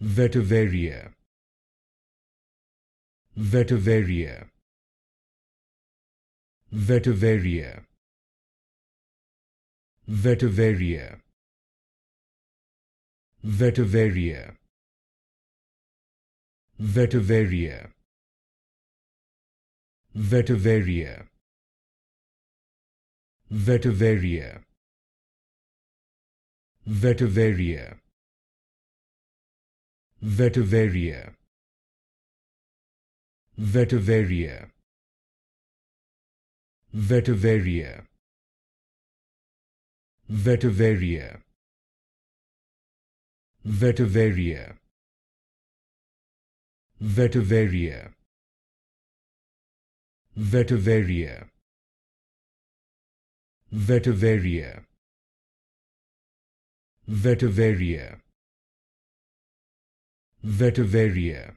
Vetiveria, Vetiveria, Vetiveria, Vetiveria, Vetiveria, Vetiveria, Vetiveria, Vetiveria, Vetiveria, Vetiveria, Vetiveria, Vetiveria, Vetiveria, Vetiveria, Vetiveria, Vetiveria, Vetiveria, Vetiveria, Vetiveria,